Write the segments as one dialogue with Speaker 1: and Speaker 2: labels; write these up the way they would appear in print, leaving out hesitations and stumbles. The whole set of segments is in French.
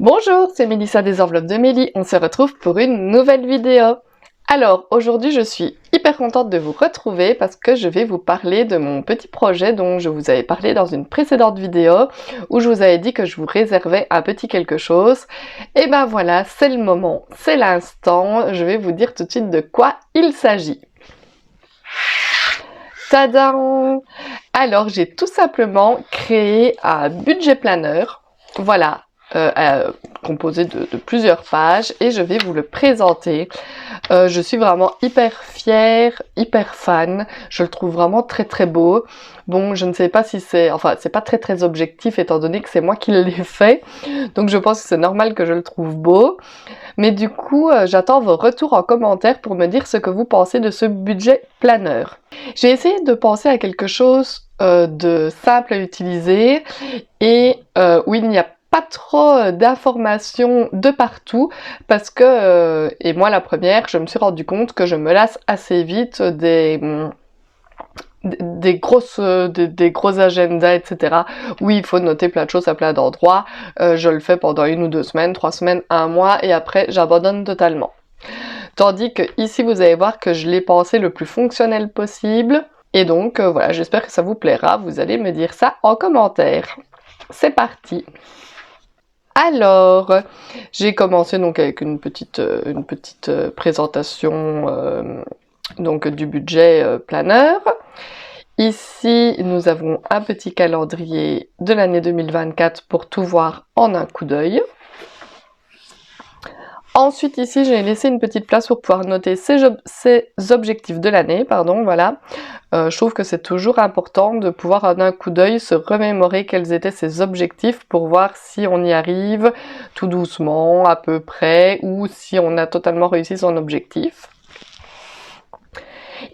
Speaker 1: Bonjour, c'est Mélissa des Enveloppes de Mélie, on se retrouve pour une nouvelle vidéo. Alors, aujourd'hui je suis hyper contente de vous retrouver parce que je vais vous parler de mon petit projet dont je vous avais parlé dans une précédente vidéo où je vous avais dit que je vous réservais un petit quelque chose. Et ben voilà, c'est le moment, c'est l'instant, je vais vous dire tout de suite de quoi il s'agit. Tadam! Alors, j'ai tout simplement créé un budget planner, voilà, composé de plusieurs pages et je vais vous le présenter. Je suis vraiment hyper fière, hyper fan, je le trouve vraiment très très beau. Bon, je ne sais pas si c'est pas très objectif étant donné que c'est moi qui l'ai fait, donc je pense que c'est normal que je le trouve beau. Mais du coup, j'attends vos retours en commentaire pour me dire ce que vous pensez de ce budget planner. J'ai essayé de penser à quelque chose de simple à utiliser et où il n'y a pas trop d'informations de partout parce que, et moi la première, je me suis rendu compte que je me lasse assez vite des gros agendas, etc. où il faut noter plein de choses à plein d'endroits. Je le fais pendant 1 ou 2 semaines, 3 semaines, 1 mois et après j'abandonne totalement. Tandis que ici vous allez voir que je l'ai pensé le plus fonctionnel possible. Et donc voilà, j'espère que ça vous plaira, vous allez me dire ça en commentaire. C'est parti! Alors, j'ai commencé donc avec une petite présentation donc du budget planner. Ici, nous avons un petit calendrier de l'année 2024 pour tout voir en un coup d'œil. Ensuite, ici, j'ai laissé une petite place pour pouvoir noter ces objectifs de l'année, voilà. Je trouve que c'est toujours important de pouvoir en un coup d'œil se remémorer quels étaient ces objectifs pour voir si on y arrive tout doucement, à peu près, ou si on a totalement réussi son objectif.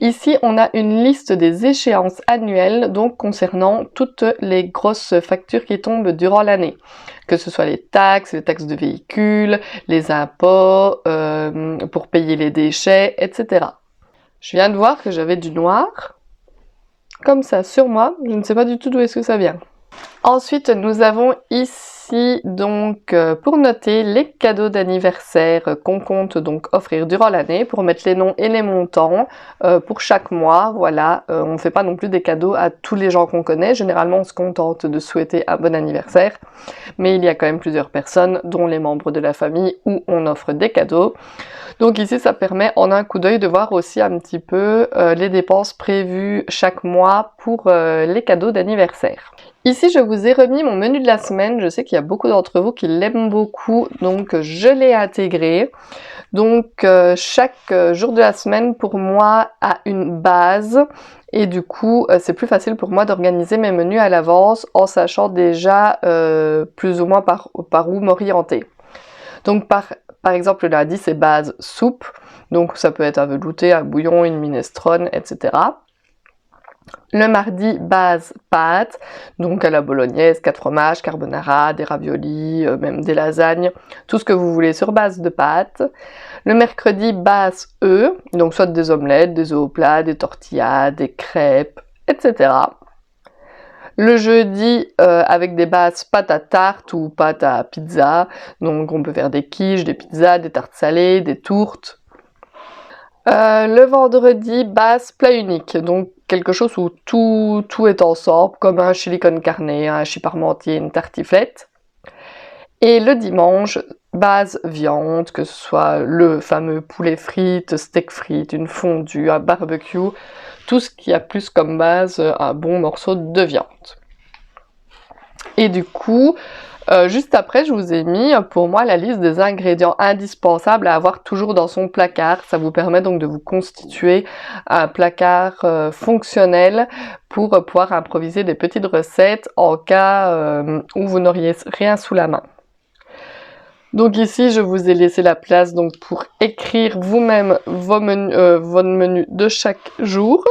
Speaker 1: Ici, on a une liste des échéances annuelles, donc concernant toutes les grosses factures qui tombent durant l'année. Que ce soit les taxes de véhicules, les impôts, pour payer les déchets, etc. Je viens de voir que j'avais du noir, comme ça, sur moi. Je ne sais pas du tout d'où est-ce que ça vient. Ensuite, nous avons ici donc pour noter les cadeaux d'anniversaire qu'on compte donc offrir durant l'année, pour mettre les noms et les montants pour chaque mois. Voilà, on ne fait pas non plus des cadeaux à tous les gens qu'on connaît. Généralement, on se contente de souhaiter un bon anniversaire, mais il y a quand même plusieurs personnes, dont les membres de la famille, où on offre des cadeaux. Donc ici, ça permet en un coup d'œil de voir aussi un petit peu les dépenses prévues chaque mois pour les cadeaux d'anniversaire. Ici, je vous ai remis mon menu de la semaine. Je sais qu'il y a beaucoup d'entre vous qui l'aiment beaucoup, donc je l'ai intégré. Donc chaque jour de la semaine pour moi a une base et du coup c'est plus facile pour moi d'organiser mes menus à l'avance en sachant déjà plus ou moins par où m'orienter. Donc par exemple le lundi c'est base soupe, donc ça peut être un velouté, un bouillon, une minestrone, etc. Le mardi, base pâtes, donc à la bolognaise, 4 fromages, carbonara, des raviolis, même des lasagnes, tout ce que vous voulez sur base de pâtes. Le mercredi, base œufs, donc soit des omelettes, des œufs au plat, des tortillas, des crêpes, etc. Le jeudi, avec des bases pâtes à tarte ou pâtes à pizza, donc on peut faire des quiches, des pizzas, des tartes salées, des tourtes. Le vendredi, base plat unique, donc quelque chose où tout est ensemble, comme un chili con carne, un hachis parmentier, une tartiflette. Et le dimanche, base viande, que ce soit le fameux poulet frites, steak frites, une fondue, un barbecue, tout ce qui a plus comme base un bon morceau de viande. Et du coup, juste après, je vous ai mis pour moi la liste des ingrédients indispensables à avoir toujours dans son placard. Ça vous permet donc de vous constituer un placard fonctionnel pour pouvoir improviser des petites recettes en cas où vous n'auriez rien sous la main. Donc ici, je vous ai laissé la place donc pour écrire vous-même votre menu de chaque jour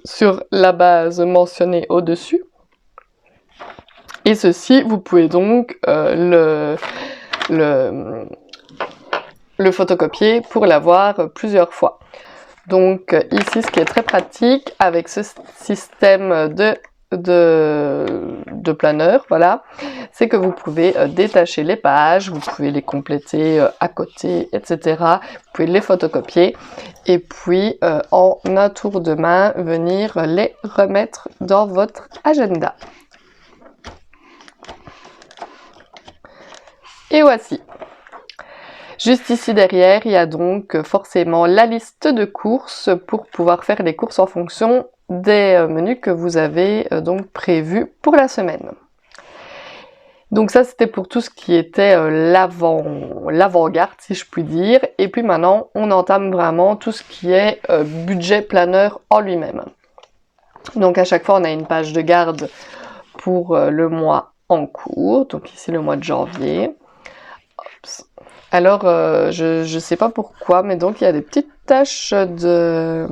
Speaker 1: sur la base mentionnée au-dessus. Et ceci, vous pouvez donc le photocopier pour l'avoir plusieurs fois. Donc ici, ce qui est très pratique avec ce système de de planeur, voilà, c'est que vous pouvez détacher les pages, vous pouvez les compléter à côté, etc. Vous pouvez les photocopier et puis en un tour de main venir les remettre dans votre agenda. Et voici. Juste ici derrière, il y a donc forcément la liste de courses pour pouvoir faire les courses en fonction des menus que vous avez donc prévus pour la semaine. Donc ça, c'était pour tout ce qui était l'avant-garde, si je puis dire. Et puis maintenant, on entame vraiment tout ce qui est budget planeur en lui-même. Donc à chaque fois, on a une page de garde pour le mois en cours. Donc ici, le mois de janvier. Oups. Alors, je ne sais pas pourquoi, mais donc il y a des petites taches de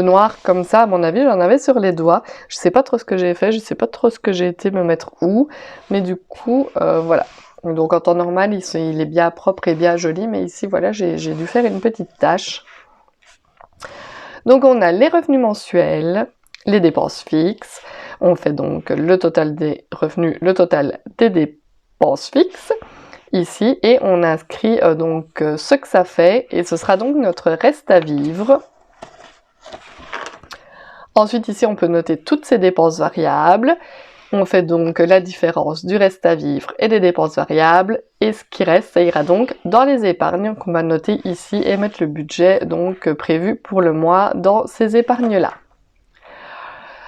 Speaker 1: noir comme ça. À mon avis, j'en avais sur les doigts. Je sais pas trop ce que j'ai fait, je sais pas trop ce que j'ai été me mettre où, mais du coup, voilà. Donc en temps normal, il est bien propre et bien joli, mais ici, voilà, j'ai dû faire une petite tache. Donc on a les revenus mensuels, les dépenses fixes. On fait donc le total des revenus, le total des dépenses fixes. Ici, et on inscrit donc ce que ça fait, et ce sera donc notre reste à vivre. Ensuite, ici, on peut noter toutes ces dépenses variables. On fait donc la différence du reste à vivre et des dépenses variables, et ce qui reste, ça ira donc dans les épargnes qu'on va noter ici et mettre le budget donc prévu pour le mois dans ces épargnes-là.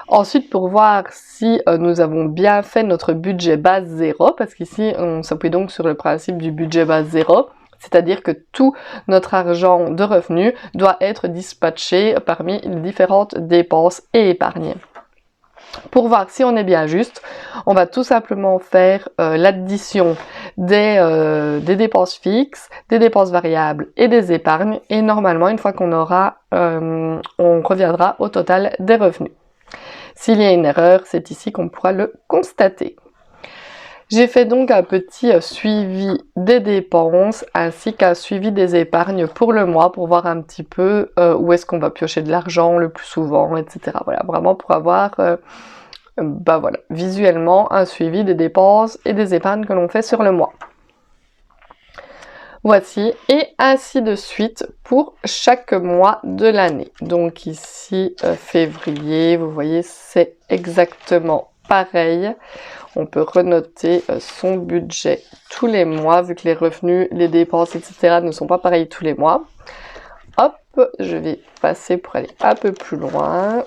Speaker 1: Ensuite, pour voir si nous avons bien fait notre budget base 0, parce qu'ici, on s'appuie donc sur le principe du budget base 0, c'est-à-dire que tout notre argent de revenus doit être dispatché parmi les différentes dépenses et épargnes. Pour voir si on est bien juste, on va tout simplement faire l'addition des dépenses fixes, des dépenses variables et des épargnes, et normalement, une fois qu'on aura, on reviendra au total des revenus. S'il y a une erreur, c'est ici qu'on pourra le constater. J'ai fait donc un petit suivi des dépenses ainsi qu'un suivi des épargnes pour le mois pour voir un petit peu où est-ce qu'on va piocher de l'argent le plus souvent, etc. Voilà, vraiment pour avoir voilà, visuellement un suivi des dépenses et des épargnes que l'on fait sur le mois. Voici, et ainsi de suite pour chaque mois de l'année. Donc ici, février, vous voyez, c'est exactement pareil. On peut renoter son budget tous les mois, vu que les revenus, les dépenses, etc. ne sont pas pareils tous les mois. Hop, je vais passer pour aller un peu plus loin.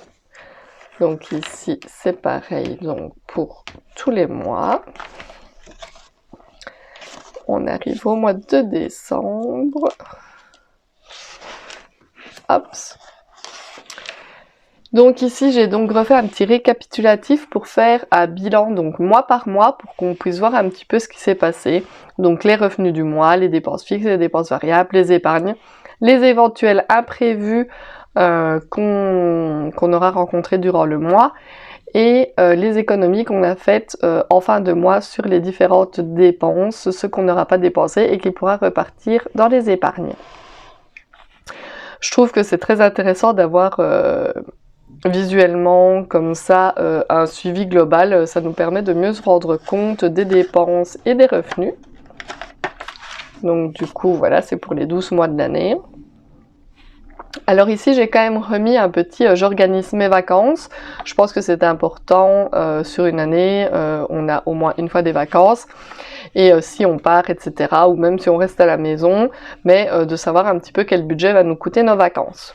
Speaker 1: Donc ici, c'est pareil donc pour tous les mois. On arrive au mois de décembre. Hop. Donc ici, j'ai donc refait un petit récapitulatif pour faire un bilan, donc mois par mois, pour qu'on puisse voir un petit peu ce qui s'est passé. Donc les revenus du mois, les dépenses fixes, les dépenses variables, les épargnes, les éventuels imprévus qu'on aura rencontrés durant le mois, et les économies qu'on a faites en fin de mois sur les différentes dépenses, ce qu'on n'aura pas dépensé et qui pourra repartir dans les épargnes. Je trouve que c'est très intéressant d'avoir visuellement comme ça un suivi global. Ça nous permet de mieux se rendre compte des dépenses et des revenus. Donc du coup, voilà, c'est pour les 12 mois de l'année. Alors ici, j'ai quand même remis un petit j'organise mes vacances. Je pense que c'est important sur une année, on a au moins une fois des vacances. Et si on part, etc., ou même si on reste à la maison, mais de savoir un petit peu quel budget va nous coûter nos vacances.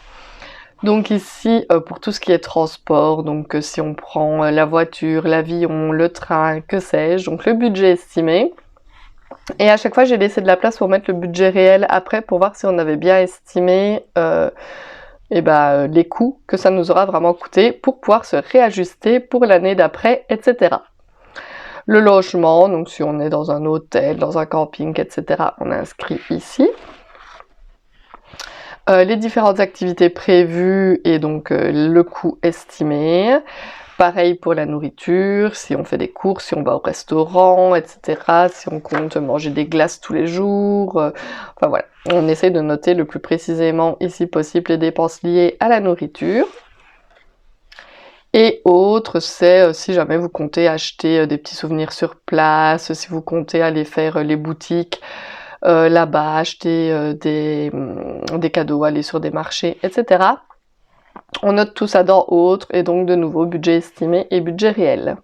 Speaker 1: Donc ici, pour tout ce qui est transport, donc si on prend la voiture, l'avion, le train, que sais-je, donc le budget estimé. Et à chaque fois, j'ai laissé de la place pour mettre le budget réel après pour voir si on avait bien estimé les coûts que ça nous aura vraiment coûté pour pouvoir se réajuster pour l'année d'après, etc. Le logement, donc si on est dans un hôtel, dans un camping, etc., on inscrit ici. Les différentes activités prévues et donc le coût estimé. Pareil pour la nourriture, si on fait des courses, si on va au restaurant, etc. Si on compte manger des glaces tous les jours. Enfin voilà, on essaie de noter le plus précisément ici possible les dépenses liées à la nourriture. Et autre, c'est si jamais vous comptez acheter des petits souvenirs sur place, si vous comptez aller faire les boutiques là-bas, acheter des cadeaux, aller sur des marchés, etc. On note tout ça dans autres et donc de nouveau budget estimé et budget réel.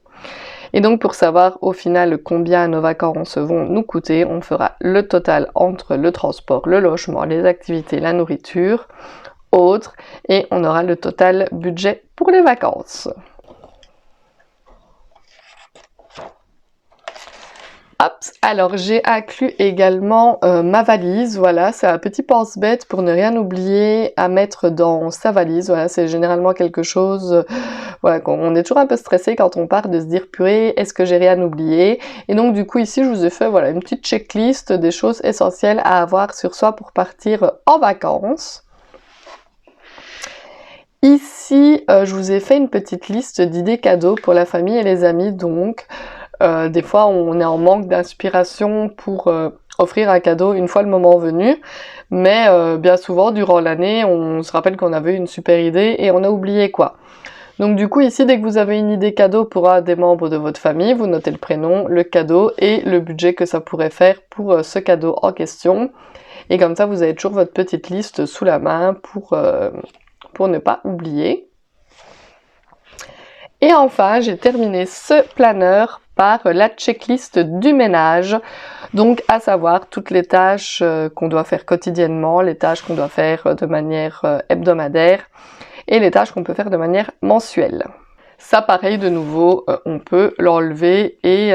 Speaker 1: Et donc pour savoir au final combien nos vacances vont nous coûter, on fera le total entre le transport, le logement, les activités, la nourriture, autres, et on aura le total budget pour les vacances. Hop, alors j'ai inclus également ma valise, voilà, c'est un petit pense-bête pour ne rien oublier à mettre dans sa valise, voilà, c'est généralement quelque chose, voilà, on est toujours un peu stressé quand on part de se dire purée, est-ce que j'ai rien oublié? Et donc du coup ici je vous ai fait voilà, une petite checklist des choses essentielles à avoir sur soi pour partir en vacances. Ici, je vous ai fait une petite liste d'idées cadeaux pour la famille et les amis, donc des fois on est en manque d'inspiration pour offrir un cadeau une fois le moment venu, mais bien souvent durant l'année on se rappelle qu'on avait une super idée et on a oublié quoi. Donc du coup ici dès que vous avez une idée cadeau pour un des membres de votre famille, vous notez le prénom, le cadeau et le budget que ça pourrait faire pour ce cadeau en question. Et comme ça vous avez toujours votre petite liste sous la main pour ne pas oublier. Et enfin, j'ai terminé ce planeur par la checklist du ménage, donc à savoir toutes les tâches qu'on doit faire quotidiennement, les tâches qu'on doit faire de manière hebdomadaire et les tâches qu'on peut faire de manière mensuelle. Ça pareil de nouveau, on peut l'enlever et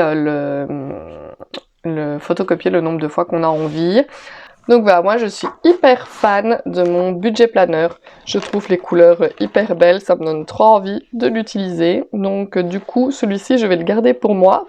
Speaker 1: le photocopier le nombre de fois qu'on a envie. Donc voilà, moi je suis hyper fan de mon budget planeur. Je trouve les couleurs hyper belles, ça me donne trop envie de l'utiliser. Donc du coup, celui-ci, je vais le garder pour moi.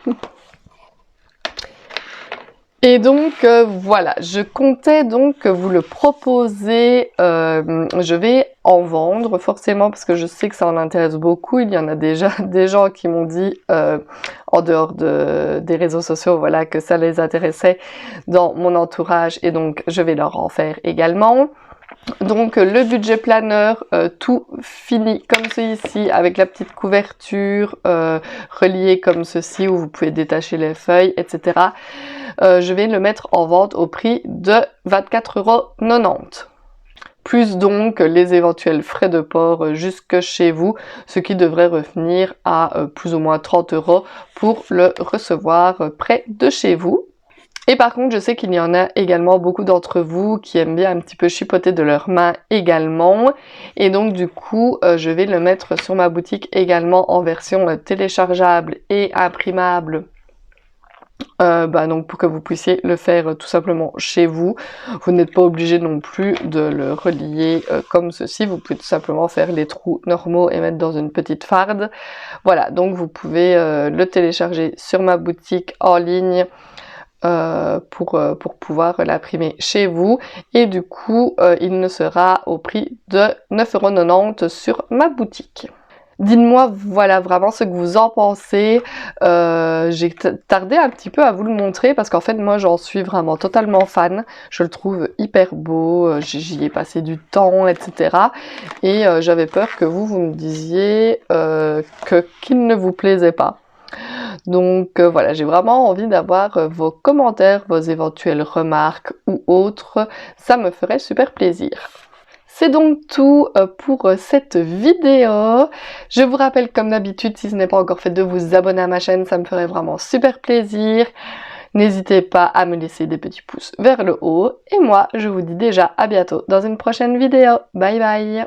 Speaker 1: Et donc voilà, je comptais donc vous le proposer, je vais en vendre forcément parce que je sais que ça en intéresse beaucoup, il y en a déjà des gens qui m'ont dit en dehors des réseaux sociaux voilà, que ça les intéressait dans mon entourage et donc je vais leur en faire également. Donc le budget planeur, tout fini comme celui-ci avec la petite couverture reliée comme ceci où vous pouvez détacher les feuilles, etc. Je vais le mettre en vente au prix de 24,90 €. Plus donc les éventuels frais de port jusque chez vous, ce qui devrait revenir à plus ou moins 30 € pour le recevoir près de chez vous. Et par contre, je sais qu'il y en a également beaucoup d'entre vous qui aiment bien un petit peu chipoter de leurs mains également. Et donc du coup, je vais le mettre sur ma boutique également en version téléchargeable et imprimable. Donc pour que vous puissiez le faire tout simplement chez vous. Vous n'êtes pas obligé non plus de le relier comme ceci. Vous pouvez tout simplement faire les trous normaux et mettre dans une petite farde. Voilà, donc vous pouvez le télécharger sur ma boutique en ligne. Pour pouvoir l'imprimer chez vous et du coup il ne sera au prix de 9,90 € sur ma boutique. Dites-moi voilà vraiment ce que vous en pensez. J'ai tardé un petit peu à vous le montrer parce qu'en fait moi j'en suis vraiment totalement fan. Je le trouve hyper beau, j'y ai passé du temps, etc. Et j'avais peur que vous me disiez qu'il ne vous plaisait pas. Donc voilà, j'ai vraiment envie d'avoir vos commentaires, vos éventuelles remarques ou autres, ça me ferait super plaisir. C'est donc tout pour cette vidéo. Je vous rappelle comme d'habitude, si ce n'est pas encore fait, de vous abonner à ma chaîne, ça me ferait vraiment super plaisir. N'hésitez pas à me laisser des petits pouces vers le haut. Et moi, je vous dis déjà à bientôt dans une prochaine vidéo. Bye bye!